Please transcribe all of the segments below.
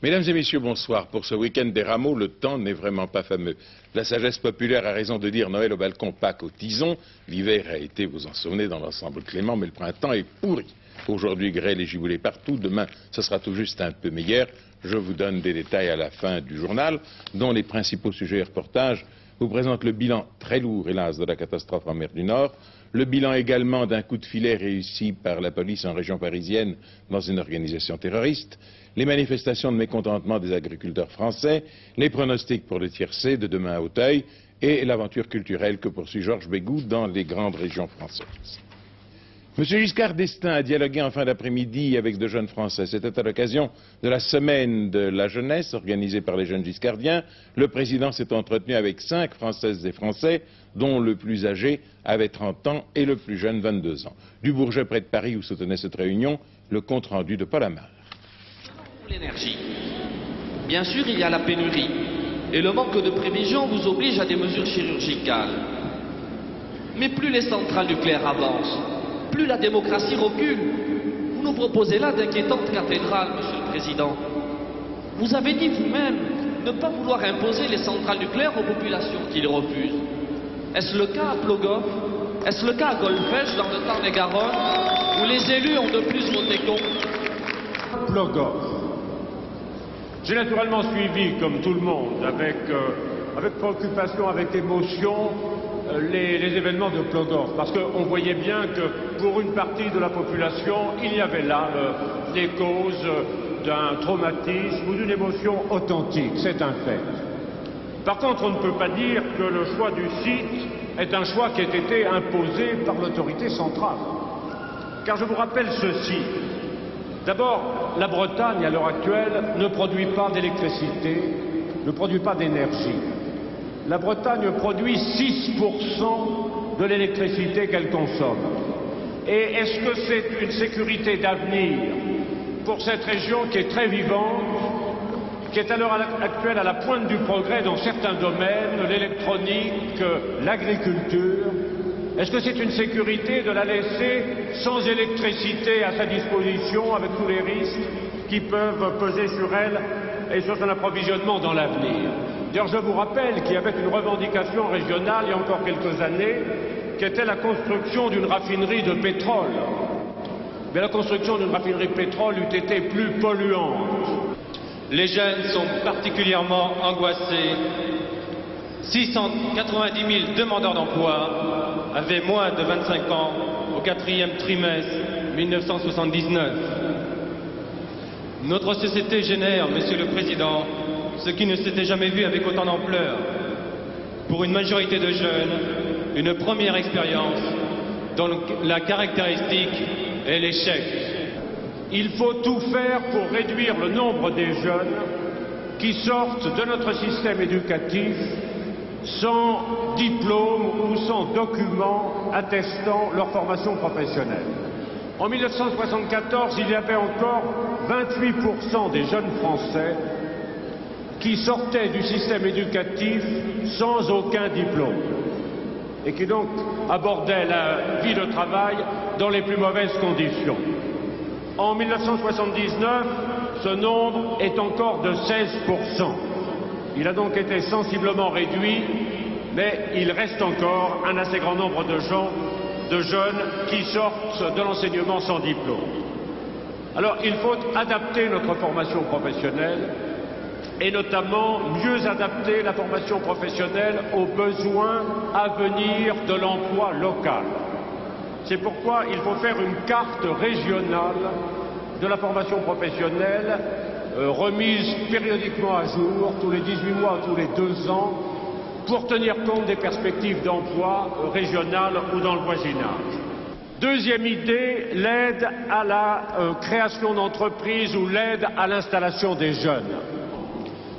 Mesdames et messieurs, bonsoir. Pour ce week-end des rameaux, le temps n'est vraiment pas fameux. La sagesse populaire a raison de dire Noël au balcon, Pâques au tison. L'hiver a été, vous en souvenez, dans l'ensemble clément, mais le printemps est pourri. Aujourd'hui, grêle et giboulée partout. Demain, ce sera tout juste un peu meilleur. Je vous donne des détails à la fin du journal, dont les principaux sujets et reportages vous présentent le bilan très lourd, hélas, de la catastrophe en mer du Nord, le bilan également d'un coup de filet réussi par la police en région parisienne dans une organisation terroriste, les manifestations de mécontentement des agriculteurs français, les pronostics pour le tiercé de demain à Auteuil et l'aventure culturelle que poursuit Georges Bégou dans les grandes régions françaises. M. Giscard d'Estaing a dialogué en fin d'après-midi avec de jeunes Français. C'était à l'occasion de la semaine de la jeunesse organisée par les jeunes giscardiens. Le président s'est entretenu avec 5 Françaises et Français, dont le plus âgé avait 30 ans et le plus jeune 22 ans. Du Bourget, près de Paris, où se tenait cette réunion, le compte-rendu de Paul Amar. L'énergie. Bien sûr, il y a la pénurie. Et le manque de prévision vous oblige à des mesures chirurgicales. Mais plus les centrales nucléaires avancent, plus la démocratie recule. Vous nous proposez là d'inquiétantes cathédrales, Monsieur le Président. Vous avez dit vous-même ne pas vouloir imposer les centrales nucléaires aux populations qui les refusent. Est-ce le cas à Plogoff? Est-ce le cas à Golfech, dans le Tarn-et-Garonne, où les élus ont de plus voté contre? Plogoff. J'ai naturellement suivi, comme tout le monde, avec préoccupation, avec émotion, les événements de Plogoff, parce qu'on voyait bien que pour une partie de la population, il y avait là les causes d'un traumatisme ou d'une émotion authentique, c'est un fait. Par contre, on ne peut pas dire que le choix du site est un choix qui ait été imposé par l'autorité centrale. Car je vous rappelle ceci. D'abord, la Bretagne, à l'heure actuelle, ne produit pas d'électricité, ne produit pas d'énergie. La Bretagne produit 6% de l'électricité qu'elle consomme. Et est-ce que c'est une sécurité d'avenir pour cette région qui est très vivante, qui est à l'heure actuelle à la pointe du progrès dans certains domaines, l'électronique, l'agriculture? Est-ce que c'est une sécurité de la laisser sans électricité à sa disposition, avec tous les risques qui peuvent peser sur elle et sur son approvisionnement dans l'avenir? D'ailleurs, je vous rappelle qu'il y avait une revendication régionale il y a encore quelques années, qui était la construction d'une raffinerie de pétrole. Mais la construction d'une raffinerie de pétrole eût été plus polluante. Les jeunes sont particulièrement angoissés. 690 000 demandeurs d'emploi avaient moins de 25 ans au 4e trimestre 1979. Notre société génère, Monsieur le Président, ce qui ne s'était jamais vu avec autant d'ampleur. Pour une majorité de jeunes, une première expérience dont la caractéristique est l'échec. Il faut tout faire pour réduire le nombre des jeunes qui sortent de notre système éducatif sans diplôme ou sans document attestant leur formation professionnelle. En 1974, il y avait encore 28% des jeunes Français qui sortaient du système éducatif sans aucun diplôme et qui donc abordaient la vie de travail dans les plus mauvaises conditions. En 1979, ce nombre est encore de 16%. Il a donc été sensiblement réduit, mais il reste encore un assez grand nombre de jeunes qui sortent de l'enseignement sans diplôme. Alors, il faut adapter notre formation professionnelle et notamment mieux adapter la formation professionnelle aux besoins à venir de l'emploi local. C'est pourquoi il faut faire une carte régionale de la formation professionnelle remise périodiquement à jour, tous les 18 mois, tous les 2 ans, pour tenir compte des perspectives d'emploi régionales ou dans le voisinage. Deuxième idée, l'aide à la création d'entreprises ou l'aide à l'installation des jeunes.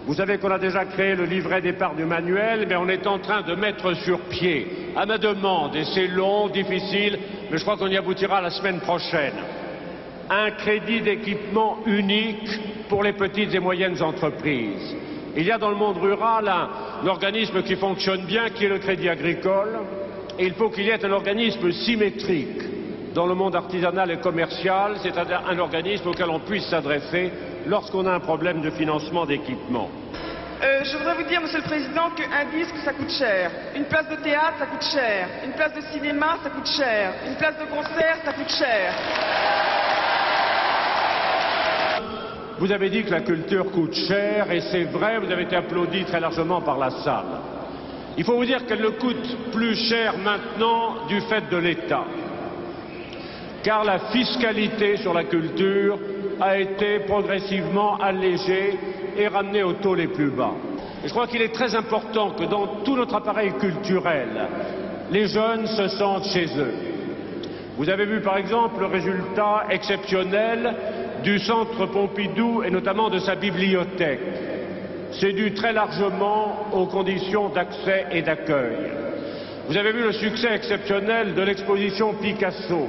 Vous savez qu'on a déjà créé le livret d'épargne manuel, mais on est en train de mettre sur pied, à ma demande, et c'est long, difficile, mais je crois qu'on y aboutira la semaine prochaine, un crédit d'équipement unique pour les petites et moyennes entreprises. Il y a dans le monde rural un organisme qui fonctionne bien, qui est le Crédit Agricole, et il faut qu'il y ait un organisme symétrique dans le monde artisanal et commercial, c'est-à-dire un organisme auquel on puisse s'adresser lorsqu'on a un problème de financement d'équipement. Je voudrais vous dire, Monsieur le Président, qu'un disque, ça coûte cher. Une place de théâtre, ça coûte cher. Une place de cinéma, ça coûte cher. Une place de concert, ça coûte cher. Vous avez dit que la culture coûte cher, et c'est vrai, vous avez été applaudi très largement par la salle. Il faut vous dire qu'elle ne coûte plus cher maintenant du fait de l'État. Car la fiscalité sur la culture a été progressivement allégée et ramenée aux taux les plus bas. Et je crois qu'il est très important que dans tout notre appareil culturel, les jeunes se sentent chez eux. Vous avez vu par exemple le résultat exceptionnel du Centre Pompidou et notamment de sa bibliothèque. C'est dû très largement aux conditions d'accès et d'accueil. Vous avez vu le succès exceptionnel de l'exposition Picasso.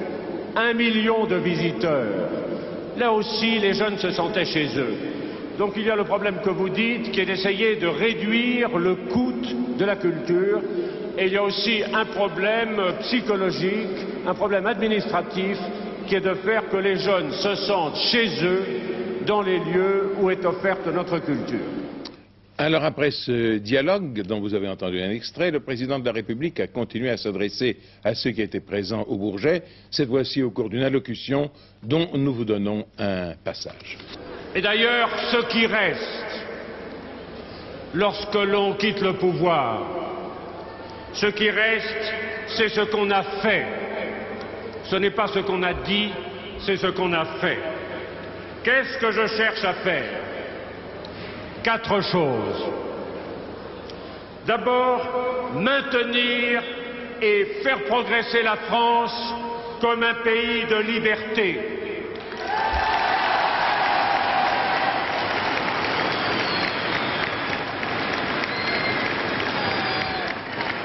1 million de visiteurs. Là aussi, les jeunes se sentaient chez eux. Donc il y a le problème que vous dites, qui est d'essayer de réduire le coût de la culture. Et il y a aussi un problème psychologique, un problème administratif, qui est de faire que les jeunes se sentent chez eux dans les lieux où est offerte notre culture. Alors après ce dialogue dont vous avez entendu un extrait, le président de la République a continué à s'adresser à ceux qui étaient présents au Bourget, cette fois-ci au cours d'une allocution dont nous vous donnons un passage. Et d'ailleurs, ce qui reste, lorsque l'on quitte le pouvoir, ce qui reste, c'est ce qu'on a fait. Ce n'est pas ce qu'on a dit, c'est ce qu'on a fait. Qu'est-ce que je cherche à faire ? 4 choses. D'abord, maintenir et faire progresser la France comme un pays de liberté.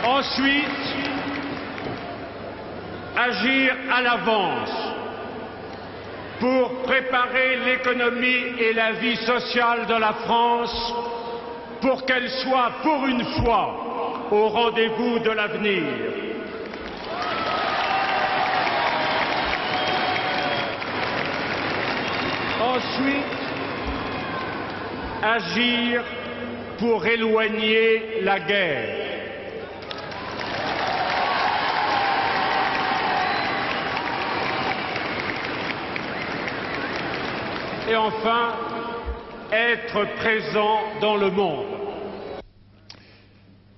Ensuite, agir à l'avance pour préparer l'économie et la vie sociale de la France pour qu'elle soit, pour une fois, au rendez-vous de l'avenir. Ensuite, agir pour éloigner la guerre. Et enfin, être présent dans le monde.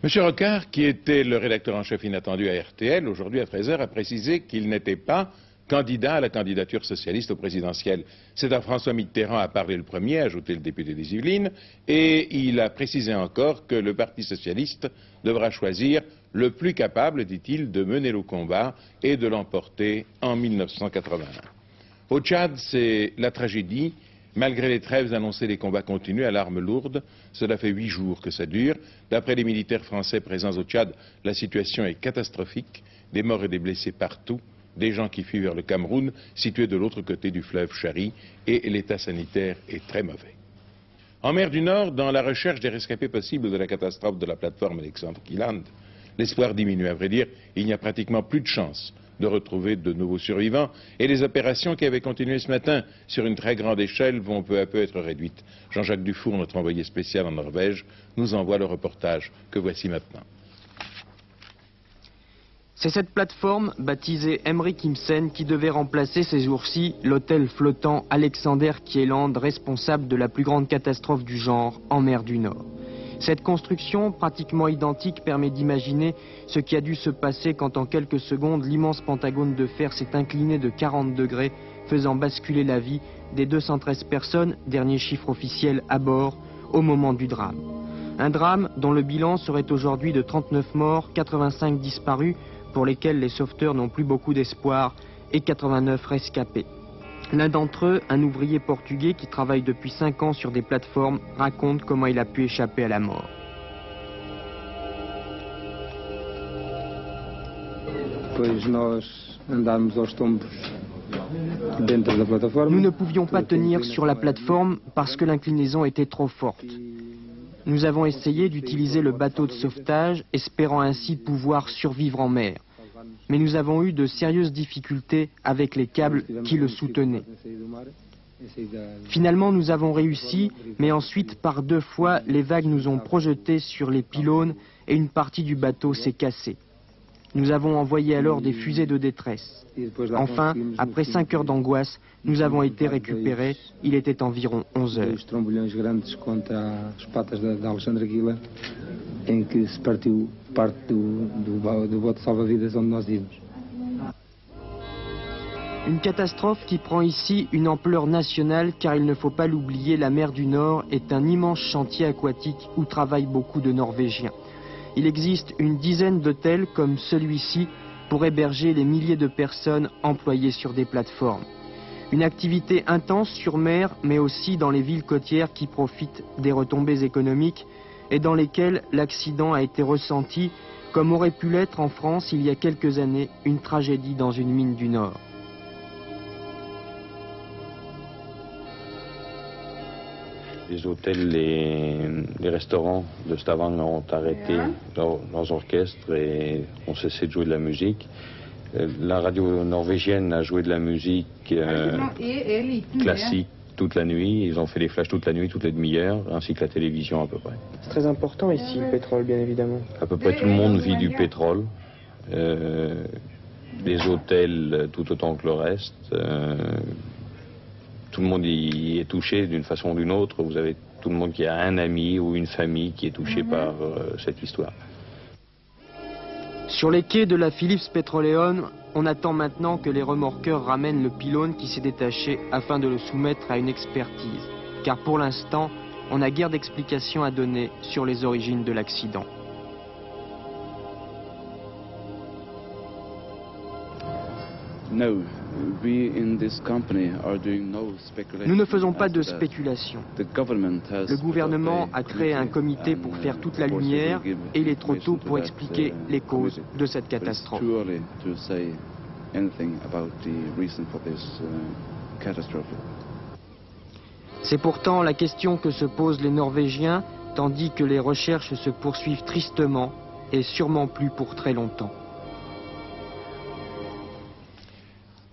M. Rocard, qui était le rédacteur en chef inattendu à RTL, aujourd'hui à 13h, a précisé qu'il n'était pas candidat à la candidature socialiste au présidentiel. C'est à François Mitterrand à parler le premier, a ajouté le député des Yvelines, et il a précisé encore que le Parti socialiste devra choisir le plus capable, dit-il, de mener le combat et de l'emporter en 1981. Au Tchad, c'est la tragédie. Malgré les trêves annoncées, les combats continuent à l'arme lourde. Cela fait 8 jours que ça dure. D'après les militaires français présents au Tchad, la situation est catastrophique. Des morts et des blessés partout. Des gens qui fuient vers le Cameroun, situé de l'autre côté du fleuve Chari. Et l'état sanitaire est très mauvais. En mer du Nord, dans la recherche des rescapés possibles de la catastrophe de la plateforme Alexandre Kielland, l'espoir diminue. À vrai dire, il n'y a pratiquement plus de chance de retrouver de nouveaux survivants, et les opérations qui avaient continué ce matin sur une très grande échelle vont peu à peu être réduites. Jean-Jacques Dufour, notre envoyé spécial en Norvège, nous envoie le reportage que voici maintenant. C'est cette plateforme, baptisée Henrik Ibsen, qui devait remplacer ces jours-ci l'hôtel flottant Alexander Kielland, responsable de la plus grande catastrophe du genre en mer du Nord. Cette construction, pratiquement identique, permet d'imaginer ce qui a dû se passer quand en quelques secondes, l'immense pentagone de fer s'est incliné de 40 degrés, faisant basculer la vie des 213 personnes, dernier chiffre officiel à bord, au moment du drame. Un drame dont le bilan serait aujourd'hui de 39 morts, 85 disparus, pour lesquels les sauveteurs n'ont plus beaucoup d'espoir, et 89 rescapés. L'un d'entre eux, un ouvrier portugais qui travaille depuis 5 ans sur des plateformes, raconte comment il a pu échapper à la mort. Nous ne pouvions pas tenir sur la plateforme parce que l'inclinaison était trop forte. Nous avons essayé d'utiliser le bateau de sauvetage, espérant ainsi pouvoir survivre en mer. Mais nous avons eu de sérieuses difficultés avec les câbles qui le soutenaient. Finalement, nous avons réussi, mais ensuite, par 2 fois, les vagues nous ont projetés sur les pylônes et une partie du bateau s'est cassée. Nous avons envoyé alors des fusées de détresse. Enfin, après 5 heures d'angoisse, nous avons été récupérés. Il était environ 11 heures. Une catastrophe qui prend ici une ampleur nationale car il ne faut pas l'oublier, la mer du Nord est un immense chantier aquatique où travaillent beaucoup de Norvégiens. Il existe une dizaine d'hôtels comme celui-ci pour héberger les milliers de personnes employées sur des plateformes. Une activité intense sur mer mais aussi dans les villes côtières qui profitent des retombées économiques et dans lesquelles l'accident a été ressenti comme aurait pu l'être en France il y a quelques années une tragédie dans une mine du Nord. Les hôtels, les restaurants de Stavanger ont arrêté leurs orchestres et ont cessé de jouer de la musique. La radio norvégienne a joué de la musique classique toute la nuit. Ils ont fait des flashs toute la nuit, toutes les demi-heures, ainsi que la télévision à peu près. C'est très important ici, le pétrole, bien évidemment. À peu près tout le monde vit du pétrole. Les hôtels tout autant que le reste. Tout le monde y est touché d'une façon ou d'une autre. Vous avez tout le monde qui a un ami ou une famille qui est touché par cette histoire. Sur les quais de la Phillips Petroleum, on attend maintenant que les remorqueurs ramènent le pylône qui s'est détaché afin de le soumettre à une expertise. Car pour l'instant, on n'a guère d'explications à donner sur les origines de l'accident. Nous ne faisons pas de spéculation. Le gouvernement a créé un comité pour faire toute la lumière et il est trop tôt pour expliquer les causes de cette catastrophe. C'est pourtant la question que se posent les Norvégiens, tandis que les recherches se poursuivent tristement et sûrement plus pour très longtemps.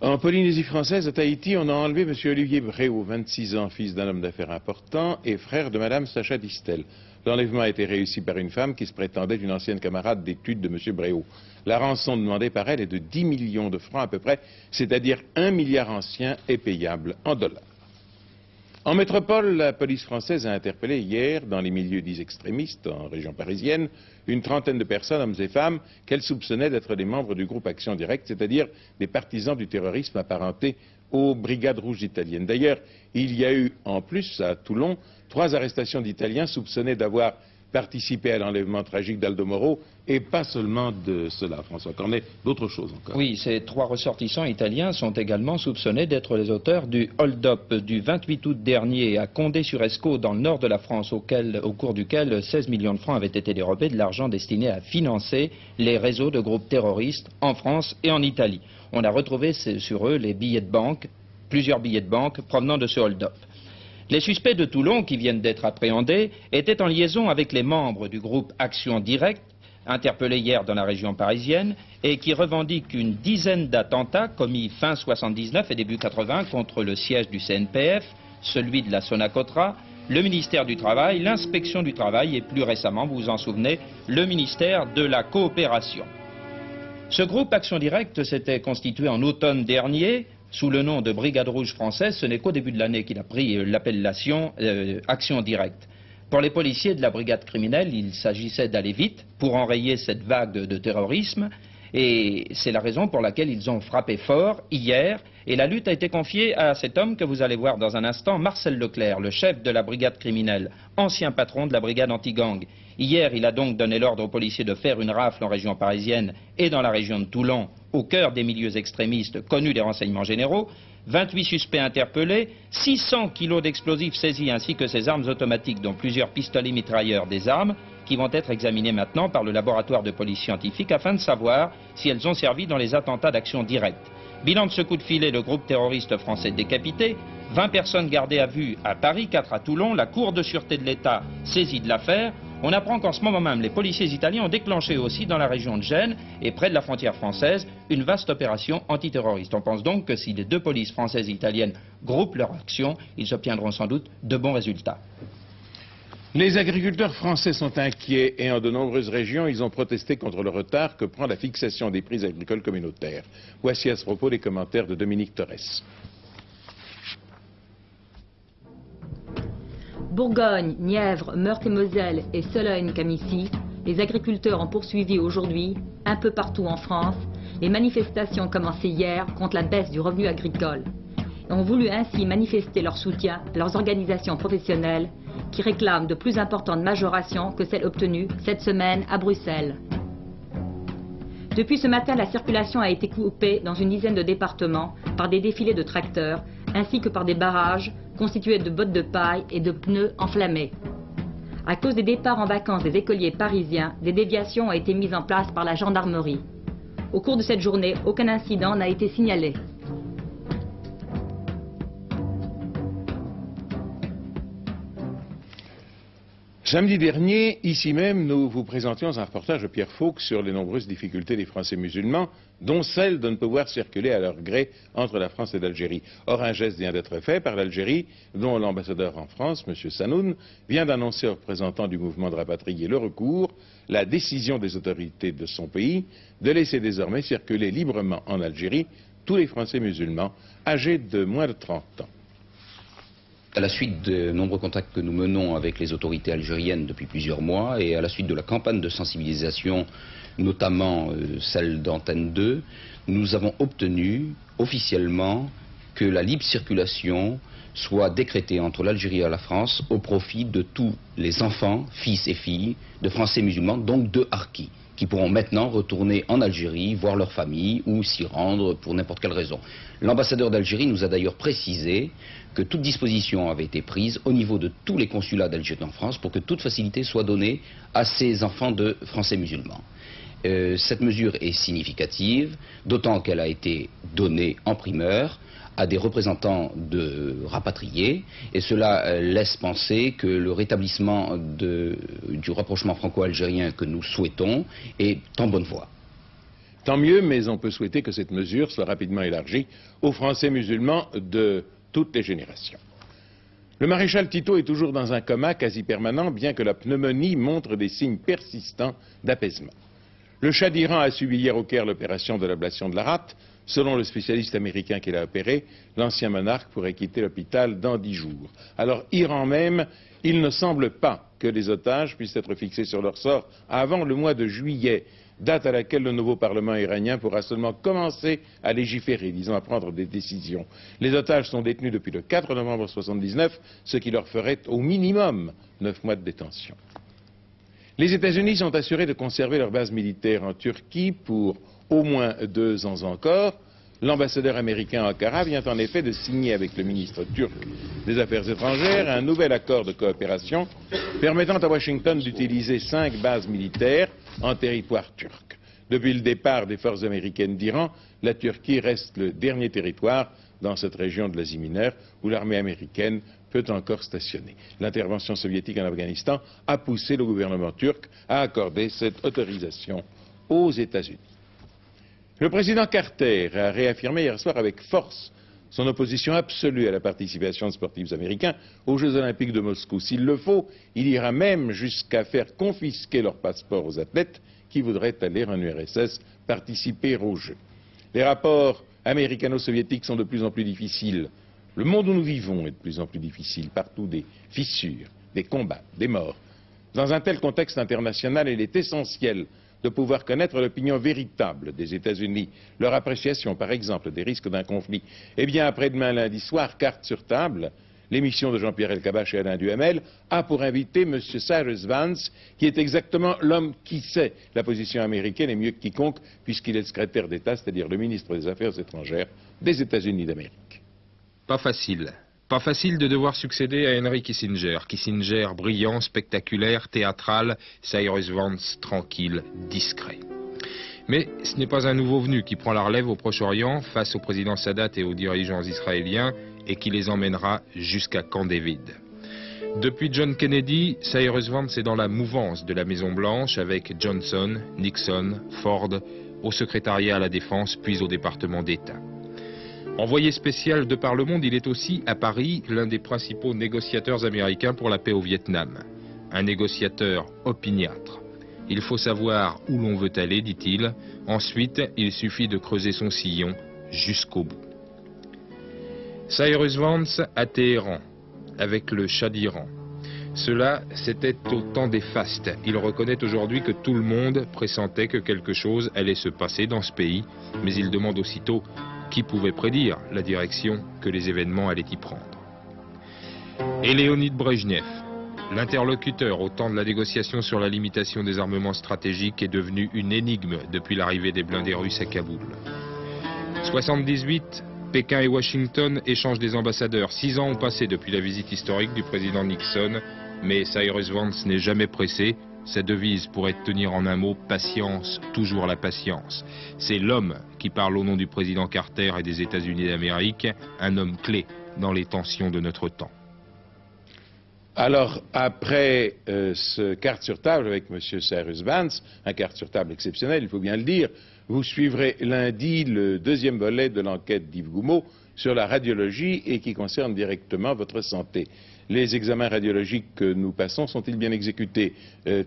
En Polynésie française, à Tahiti, on a enlevé M. Olivier Bréau, 26 ans, fils d'un homme d'affaires important et frère de Mme Sacha Distel. L'enlèvement a été réussi par une femme qui se prétendait une ancienne camarade d'études de M. Bréau. La rançon demandée par elle est de 10 millions de francs à peu près, c'est-à-dire 1 milliard ancien et payable en dollars. En métropole, la police française a interpellé hier, dans les milieux dits extrémistes, en région parisienne, une trentaine de personnes, hommes et femmes, qu'elle soupçonnait d'être des membres du groupe Action Directe, c'est-à-dire des partisans du terrorisme apparentés aux Brigades Rouges italiennes. D'ailleurs, il y a eu en plus à Toulon 3 arrestations d'Italiens soupçonnés d'avoir participé à l'enlèvement tragique d'Aldo Moro, et pas seulement de cela, François Cornet, d'autres choses encore. Oui, ces 3 ressortissants italiens sont également soupçonnés d'être les auteurs du hold-up du 28 août dernier à Condé-sur-Escaut, dans le nord de la France, au cours duquel 16 millions de francs avaient été dérobés, de l'argent destiné à financer les réseaux de groupes terroristes en France et en Italie. On a retrouvé sur eux les billets de banque, plusieurs billets de banque provenant de ce hold-up. Les suspects de Toulon, qui viennent d'être appréhendés, étaient en liaison avec les membres du groupe Action Directe, interpellés hier dans la région parisienne, et qui revendiquent une dizaine d'attentats commis fin 79 et début 80 contre le siège du CNPF, celui de la Sonacotra, le ministère du Travail, l'inspection du Travail et plus récemment, vous vous en souvenez, le ministère de la Coopération. Ce groupe Action Directe s'était constitué en automne dernier sous le nom de Brigade Rouge française. Ce n'est qu'au début de l'année qu'il a pris l'appellation Action Directe. Pour les policiers de la brigade criminelle, il s'agissait d'aller vite pour enrayer cette vague de terrorisme, et c'est la raison pour laquelle ils ont frappé fort hier, et la lutte a été confiée à cet homme que vous allez voir dans un instant, Marcel Leclerc, le chef de la brigade criminelle, ancien patron de la brigade anti-gang. Hier, il a donc donné l'ordre aux policiers de faire une rafle en région parisienne et dans la région de Toulon, au cœur des milieux extrémistes connus des renseignements généraux. 28 suspects interpellés, 600 kilos d'explosifs saisis ainsi que ces armes automatiques, dont plusieurs pistolets mitrailleurs, des armes qui vont être examinées maintenant par le laboratoire de police scientifique afin de savoir si elles ont servi dans les attentats d'Action Directe. Bilan de ce coup de filet, le groupe terroriste français décapité, 20 personnes gardées à vue à Paris, 4 à Toulon, la Cour de sûreté de l'État saisie de l'affaire. On apprend qu'en ce moment même, les policiers italiens ont déclenché aussi dans la région de Gênes et près de la frontière française une vaste opération antiterroriste. On pense donc que si les deux polices françaises et italiennes groupent leurs actions, ils obtiendront sans doute de bons résultats. Les agriculteurs français sont inquiets et en de nombreuses régions, ils ont protesté contre le retard que prend la fixation des prix agricoles communautaires. Voici à ce propos les commentaires de Dominique Torres. Bourgogne, Nièvre, Meurthe-et-Moselle et Sologne-Camiscie, les agriculteurs ont poursuivi aujourd'hui, un peu partout en France, les manifestations commencées hier contre la baisse du revenu agricole et ont voulu ainsi manifester leur soutien à leurs organisations professionnelles qui réclament de plus importantes majorations que celles obtenues cette semaine à Bruxelles. Depuis ce matin, la circulation a été coupée dans une dizaine de départements par des défilés de tracteurs ainsi que par des barrages constitués de bottes de paille et de pneus enflammés. À cause des départs en vacances des écoliers parisiens, des déviations ont été mises en place par la gendarmerie. Au cours de cette journée, aucun incident n'a été signalé. Samedi dernier, ici même, nous vous présentions un reportage de Pierre Fauque sur les nombreuses difficultés des Français musulmans, dont celle de ne pouvoir circuler à leur gré entre la France et l'Algérie. Or, un geste vient d'être fait par l'Algérie, dont l'ambassadeur en France, M. Sanoun, vient d'annoncer aux représentants du mouvement de rapatrier le recours, la décision des autorités de son pays de laisser désormais circuler librement en Algérie tous les Français musulmans âgés de moins de 30 ans. À la suite de nombreux contacts que nous menons avec les autorités algériennes depuis plusieurs mois et à la suite de la campagne de sensibilisation, notamment celle d'Antenne 2, nous avons obtenu officiellement que la libre circulation soit décrétée entre l'Algérie et la France au profit de tous les enfants, fils et filles de Français musulmans, donc de harkis, qui pourront maintenant retourner en Algérie, voir leur famille ou s'y rendre pour n'importe quelle raison. L'ambassadeur d'Algérie nous a d'ailleurs précisé que toute disposition avait été prise au niveau de tous les consulats d'Algérie en France pour que toute facilité soit donnée à ces enfants de Français musulmans. Cette mesure est significative, d'autant qu'elle a été donnée en primeur à des représentants de rapatriés, et cela laisse penser que le rétablissement du rapprochement franco-algérien que nous souhaitons est en bonne voie. Tant mieux, mais on peut souhaiter que cette mesure soit rapidement élargie aux Français musulmans de toutes les générations. Le maréchal Tito est toujours dans un coma quasi permanent, bien que la pneumonie montre des signes persistants d'apaisement. Le Shah d'Iran a subi hier au Caire l'opération de l'ablation de la rate. Selon le spécialiste américain qui l'a opéré, l'ancien monarque pourrait quitter l'hôpital dans 10 jours. Alors, Iran même, il ne semble pas que les otages puissent être fixés sur leur sort avant le mois de juillet, date à laquelle le nouveau Parlement iranien pourra seulement commencer à légiférer, disons à prendre des décisions. Les otages sont détenus depuis le 4 novembre 1979, ce qui leur ferait au minimum 9 mois de détention. Les États-Unis sont assurés de conserver leur base militaire en Turquie pour au moins 2 ans encore. L'ambassadeur américain à Ankara vient en effet de signer avec le ministre turc des Affaires étrangères un nouvel accord de coopération permettant à Washington d'utiliser 5 bases militaires en territoire turc. Depuis le départ des forces américaines d'Iran, la Turquie reste le dernier territoire dans cette région de l'Asie mineure où l'armée américaine peut encore stationner. L'intervention soviétique en Afghanistan a poussé le gouvernement turc à accorder cette autorisation aux États-Unis. Le président Carter a réaffirmé hier soir avec force son opposition absolue à la participation de sportifs américains aux Jeux Olympiques de Moscou. S'il le faut, il ira même jusqu'à faire confisquer leur passeport aux athlètes qui voudraient aller en URSS participer aux Jeux. Les rapports américano-soviétiques sont de plus en plus difficiles. Le monde où nous vivons est de plus en plus difficile. Partout des fissures, des combats, des morts. Dans un tel contexte international, il est essentiel de pouvoir connaître l'opinion véritable des États-Unis, leur appréciation, par exemple, des risques d'un conflit. Eh bien, après-demain, lundi soir, carte sur table, l'émission de Jean-Pierre Elkabbach et Alain Duhamel a pour invité M. Cyrus Vance, qui est exactement l'homme qui sait la position américaine et mieux que quiconque, puisqu'il est le secrétaire d'État, c'est-à-dire le ministre des Affaires étrangères des États-Unis d'Amérique. Pas facile. Pas facile de devoir succéder à Henry Kissinger. Kissinger brillant, spectaculaire, théâtral, Cyrus Vance tranquille, discret. Mais ce n'est pas un nouveau venu qui prend la relève au Proche-Orient face au président Sadat et aux dirigeants israéliens et qui les emmènera jusqu'à Camp David. Depuis John Kennedy, Cyrus Vance est dans la mouvance de la Maison-Blanche avec Johnson, Nixon, Ford, au secrétariat à la Défense, puis au département d'État. Envoyé spécial de par le monde, il est aussi, à Paris, l'un des principaux négociateurs américains pour la paix au Vietnam. Un négociateur opiniâtre. Il faut savoir où l'on veut aller, dit-il. Ensuite, il suffit de creuser son sillon jusqu'au bout. Cyrus Vance à Téhéran, avec le Shah d'Iran. Cela, c'était au temps des fastes. Il reconnaît aujourd'hui que tout le monde pressentait que quelque chose allait se passer dans ce pays, mais il demande aussitôt qui pouvait prédire la direction que les événements allaient y prendre. Et Léonid Brejnev, l'interlocuteur au temps de la négociation sur la limitation des armements stratégiques, est devenu une énigme depuis l'arrivée des blindés russes à Kaboul. 78, Pékin et Washington échangent des ambassadeurs. 6 ans ont passé depuis la visite historique du président Nixon, mais Cyrus Vance n'est jamais pressé. Sa devise pourrait tenir en un mot: patience, toujours la patience. C'est l'homme qui parle au nom du président Carter et des États-Unis d'Amérique, un homme clé dans les tensions de notre temps. Alors, après ce carte sur table avec M. Cyrus Vance, un carte sur table exceptionnel, il faut bien le dire, vous suivrez lundi le 2e volet de l'enquête d'Yves Goumeau sur la radiologie et qui concerne directement votre santé. Les examens radiologiques que nous passons sont-ils bien exécutés?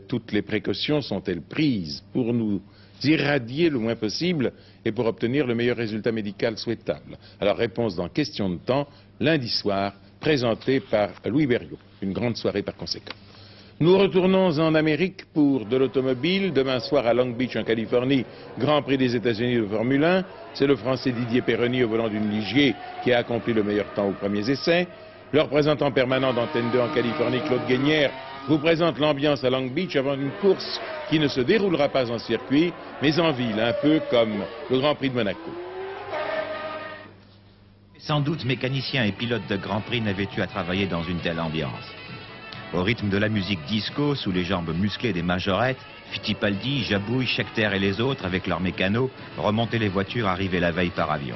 Toutes les précautions sont-elles prises pour nous irradier le moins possible et pour obtenir le meilleur résultat médical souhaitable? Alors, réponse dans question de temps, lundi soir, présentée par Louis Berriot. Une grande soirée par conséquent. Nous retournons en Amérique pour de l'automobile. Demain soir à Long Beach, en Californie, Grand Prix des États-Unis de Formule 1. C'est le Français Didier Perroni au volant d'une Ligier qui a accompli le meilleur temps aux premiers essais. Le représentant permanent d'Antenne 2 en Californie, Claude Guénière, vous présente l'ambiance à Long Beach avant une course qui ne se déroulera pas en circuit, mais en ville, un peu comme le Grand Prix de Monaco. Sans doute, mécaniciens et pilotes de Grand Prix n'avaient eu à travailler dans une telle ambiance. Au rythme de la musique disco, sous les jambes musclées des majorettes, Fittipaldi, Jabouille, Scheckter et les autres, avec leurs mécanos, remontaient les voitures arrivées la veille par avion.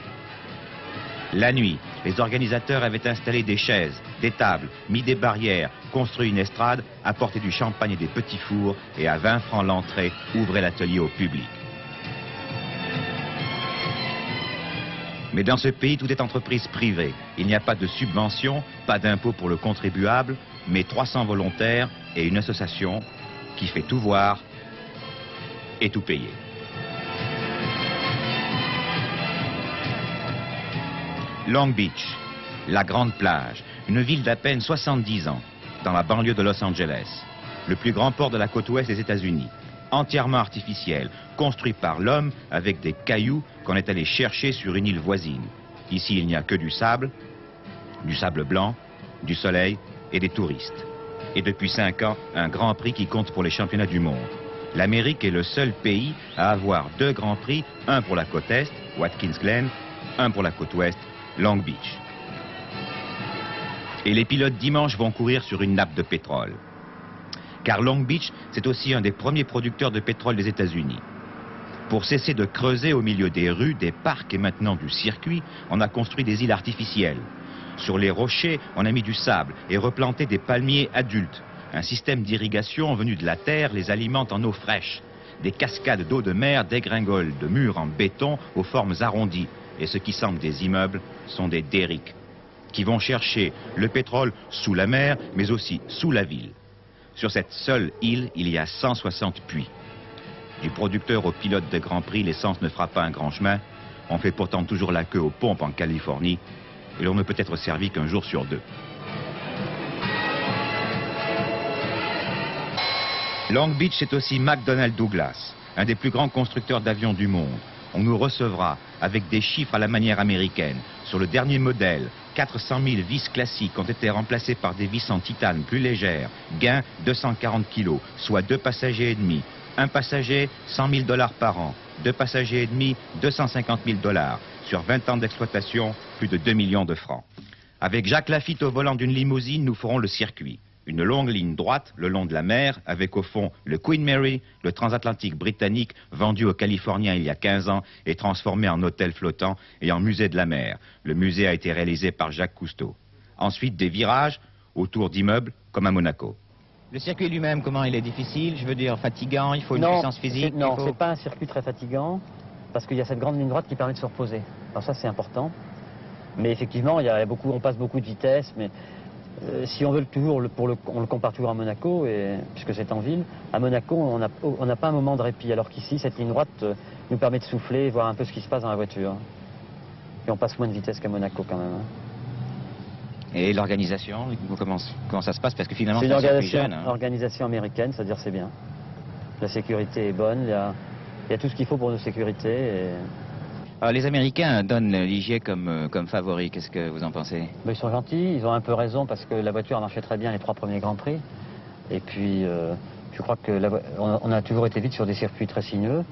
La nuit, les organisateurs avaient installé des chaises, des tables, mis des barrières, construit une estrade, apporté du champagne et des petits fours, et à 20 francs l'entrée, ouvrait l'atelier au public. Mais dans ce pays, tout est entreprise privée. Il n'y a pas de subvention, pas d'impôt pour le contribuable, mais 300 volontaires et une association qui fait tout voir et tout payer. Long Beach, la grande plage, une ville d'à peine 70 ans, dans la banlieue de Los Angeles, le plus grand port de la côte ouest des États-Unis, entièrement artificiel, construit par l'homme avec des cailloux qu'on est allé chercher sur une île voisine. Ici, il n'y a que du sable blanc, du soleil et des touristes. Et depuis 5 ans, un Grand Prix qui compte pour les championnats du monde. L'Amérique est le seul pays à avoir 2 Grands Prix, un pour la côte est, Watkins Glen, un pour la côte ouest, Long Beach. Et les pilotes dimanche vont courir sur une nappe de pétrole. Car Long Beach, c'est aussi un des premiers producteurs de pétrole des États-Unis. Pour cesser de creuser au milieu des rues, des parcs et maintenant du circuit, on a construit des îles artificielles. Sur les rochers, on a mis du sable et replanté des palmiers adultes. Un système d'irrigation venu de la terre les alimente en eau fraîche. Des cascades d'eau de mer dégringolent de murs en béton aux formes arrondies. Et ce qui semble des immeubles sont des derricks qui vont chercher le pétrole sous la mer, mais aussi sous la ville. Sur cette seule île, il y a 160 puits. Du producteur au pilote de Grand Prix, l'essence ne fera pas un grand chemin. On fait pourtant toujours la queue aux pompes en Californie. Et l'on ne peut être servi qu'un jour sur 2. Long Beach, c'est aussi McDonnell Douglas, un des plus grands constructeurs d'avions du monde. On nous recevra avec des chiffres à la manière américaine. Sur le dernier modèle, 400 000 vis classiques ont été remplacées par des vis en titane plus légères. Gain 240 kg, soit 2 passagers et demi. Un passager, 100 000 $ par an. 2 passagers et demi, 250 000 $. Sur 20 ans d'exploitation, plus de 2 millions de francs. Avec Jacques Lafitte au volant d'une limousine, nous ferons le circuit. Une longue ligne droite le long de la mer, avec au fond le Queen Mary, le transatlantique britannique vendu aux Californiens il y a 15 ans et transformé en hôtel flottant et en musée de la mer. Le musée a été réalisé par Jacques Cousteau. Ensuite, des virages autour d'immeubles comme à Monaco. Le circuit lui-même, comment il est difficile? Je veux dire, fatigant, il faut une puissance physique? Non, c'est pas un circuit très fatigant, parce qu'il y a cette grande ligne droite qui permet de se reposer. Alors ça, c'est important. Mais effectivement, on passe beaucoup de vitesse, mais si on veut on le compare toujours à Monaco, puisque c'est en ville, à Monaco, on n'a pas un moment de répit, alors qu'ici, cette ligne droite nous permet de souffler, voir un peu ce qui se passe dans la voiture. Et on passe moins de vitesse qu'à Monaco quand même. Et l'organisation, comment ça se passe? Parce que finalement, c'est une organisation américaine, c'est-à-dire c'est bien. La sécurité est bonne, il y a tout ce qu'il faut pour nos sécurités. Alors, les Américains donnent Ligier comme favori, qu'est-ce que vous en pensez? Ils sont gentils, ils ont un peu raison parce que la voiture a marché très bien les 3 premiers Grands Prix. Et puis, je crois qu'on a toujours été vite sur des circuits très sinueux.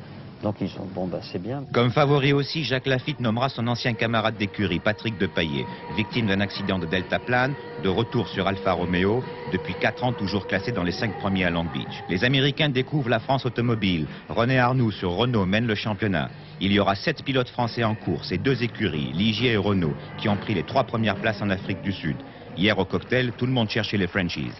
Donc ils sont, c'est bien. Comme favori aussi, Jacques Laffite nommera son ancien camarade d'écurie, Patrick Depailler, victime d'un accident de deltaplane, de retour sur Alfa Romeo, depuis 4 ans toujours classé dans les 5 premiers à Long Beach. Les Américains découvrent la France automobile. René Arnoux sur Renault mène le championnat. Il y aura 7 pilotes français en course et 2 écuries, Ligier et Renault, qui ont pris les 3 premières places en Afrique du Sud. Hier au cocktail, tout le monde cherchait les Frenchies.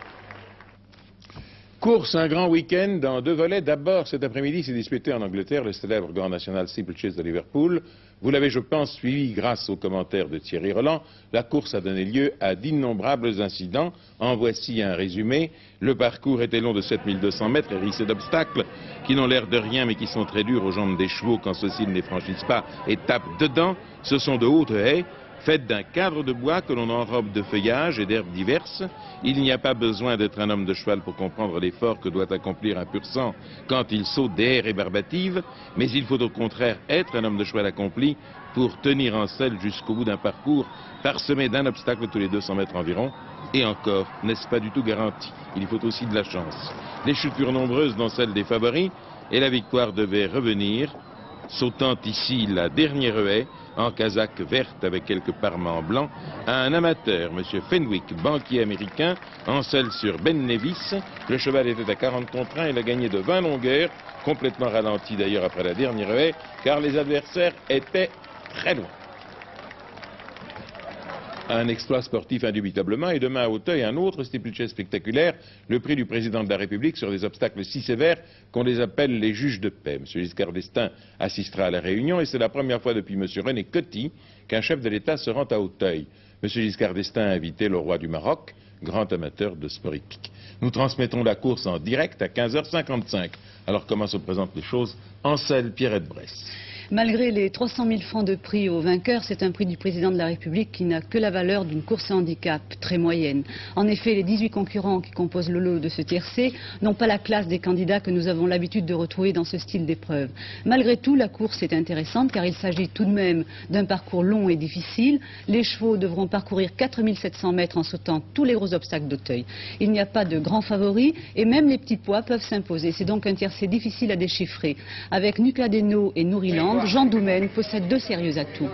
Course, un grand week-end dans 2 volets. D'abord, cet après-midi, s'est disputé en Angleterre le célèbre Grand National Steeplechase de Liverpool. Vous l'avez, je pense, suivi grâce aux commentaires de Thierry Roland. La course a donné lieu à d'innombrables incidents. En voici un résumé. Le parcours était long de 7200 mètres, hérissé d'obstacles qui n'ont l'air de rien mais qui sont très durs aux jambes des chevaux quand ceux-ci ne les franchissent pas et tapent dedans. Ce sont de hautes haies faites d'un cadre de bois que l'on enrobe de feuillage et d'herbes diverses. Il n'y a pas besoin d'être un homme de cheval pour comprendre l'effort que doit accomplir un pur sang quand il saute des haies rébarbatives, mais il faut au contraire être un homme de cheval accompli pour tenir en selle jusqu'au bout d'un parcours parsemé d'un obstacle tous les 200 mètres environ. Et encore, n'est-ce pas du tout garanti? Il faut aussi de la chance. Les chutes furent nombreuses dans celles des favoris et la victoire devait revenir, sautant ici la dernière haie, en casaque verte avec quelques parements blancs, à un amateur, M. Fenwick, banquier américain, en selle sur Ben Nevis. Le cheval était à 40 contre 1, il a gagné de 20 longueurs, complètement ralenti d'ailleurs après la dernière haie, car les adversaires étaient très loin. Un exploit sportif indubitablement, et demain à Auteuil, un autre steeplechase spectaculaire, le prix du président de la République sur des obstacles si sévères qu'on les appelle les juges de paix. M. Giscard d'Estaing assistera à la réunion et c'est la première fois depuis M. René Coty qu'un chef de l'État se rend à Auteuil. M. Giscard d'Estaing a invité le roi du Maroc, grand amateur de sport hippique. Nous transmettons la course en direct à 15h55. Alors comment se présentent les choses? En selle, Pierrette Bresse. Malgré les 300 000 francs de prix au vainqueur, c'est un prix du président de la République qui n'a que la valeur d'une course à handicap très moyenne. En effet, les 18 concurrents qui composent le lot de ce tiercé n'ont pas la classe des candidats que nous avons l'habitude de retrouver dans ce style d'épreuve. Malgré tout, la course est intéressante car il s'agit tout de même d'un parcours long et difficile. Les chevaux devront parcourir 4700 mètres en sautant tous les gros obstacles d'Auteuil. Il n'y a pas de grands favoris et même les petits poids peuvent s'imposer. C'est donc un tiercé difficile à déchiffrer. Avec Nucladeno et Nouriland, Jean Doumen possède 2 sérieux atouts.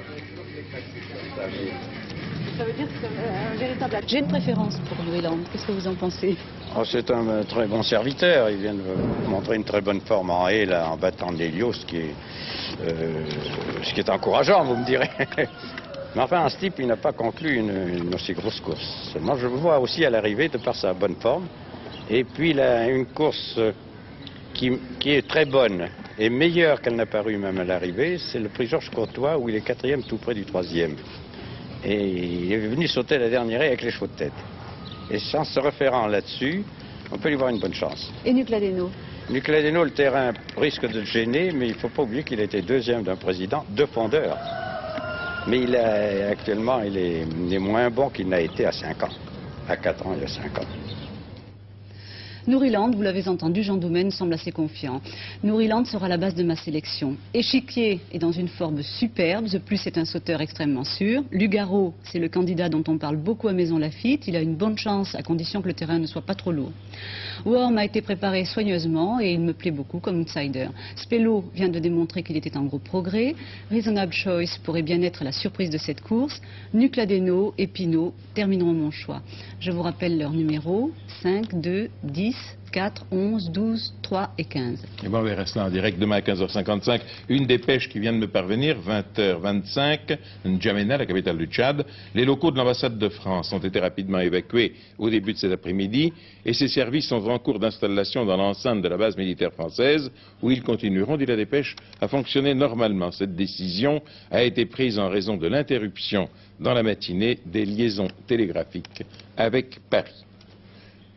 Ça veut dire que c'est un véritable... J'ai une préférence pour Nouriland. Qu'est-ce que vous en pensez? C'est un très bon serviteur. Il vient de montrer une très bonne forme en haie, là, en battant l'Hélios, ce qui est encourageant, vous me direz. Mais enfin, en steep, il n'a pas conclu une aussi grosse course. Seulement, je le vois aussi à l'arrivée, de par sa bonne forme. Et puis, il a une course qui est très bonne et meilleure qu'elle n'a paru même à l'arrivée. C'est le prix Georges Courtois, où il est 4e tout près du 3e. Et il est venu sauter la dernière haie avec les chevaux de tête. Et sans se référant là-dessus, on peut lui voir une bonne chance. Et Nucladeno? Nucladeno, le terrain risque de le gêner, mais il ne faut pas oublier qu'il était 2e d'un président de fondeur. Mais actuellement, il est moins bon qu'il n'a été à 5 ans. À 4 ans, il y a 5 ans. Nouriland, vous l'avez entendu, Jean Doumen semble assez confiant. Nouriland sera la base de ma sélection. Échiquier est dans une forme superbe, The Plus est un sauteur extrêmement sûr. Lugaro, c'est le candidat dont on parle beaucoup à Maison Lafitte. Il a une bonne chance à condition que le terrain ne soit pas trop lourd. Worm a été préparé soigneusement et il me plaît beaucoup comme outsider. Spello vient de démontrer qu'il était en gros progrès. Reasonable Choice pourrait bien être la surprise de cette course. Nucladeno et Pinot termineront mon choix. Je vous rappelle leur numéro 5, 2, 10, 4, 11, 12, 3 et 15. Et bon, on verra cela en direct demain à 15h55. Une dépêche qui vient de me parvenir, 20h25, N'Djamena, la capitale du Tchad. Les locaux de l'ambassade de France ont été rapidement évacués au début de cet après-midi et ces services sont en cours d'installation dans l'enceinte de la base militaire française où ils continueront, dit la dépêche, à fonctionner normalement. Cette décision a été prise en raison de l'interruption dans la matinée des liaisons télégraphiques avec Paris.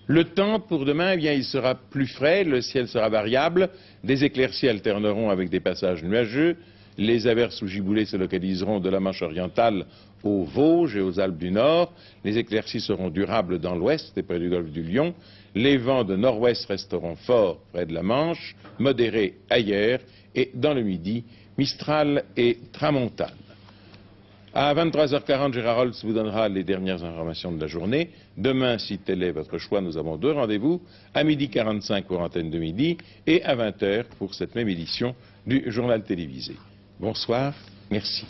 Le temps pour demain, eh bien, il sera plus frais, le ciel sera variable, des éclaircies alterneront avec des passages nuageux, les averses ou giboulées se localiseront de la Manche orientale aux Vosges et aux Alpes du Nord, les éclaircies seront durables dans l'ouest et près du golfe du Lion, les vents de nord-ouest resteront forts près de la Manche, modérés ailleurs et dans le midi, Mistral et Tramontane. À 23h40, Gérard Holtz vous donnera les dernières informations de la journée. Demain, si tel est votre choix, nous avons deux rendez-vous, à 12h45 pour Antenne de Midi et à 20h pour cette même édition du journal télévisé. Bonsoir, merci.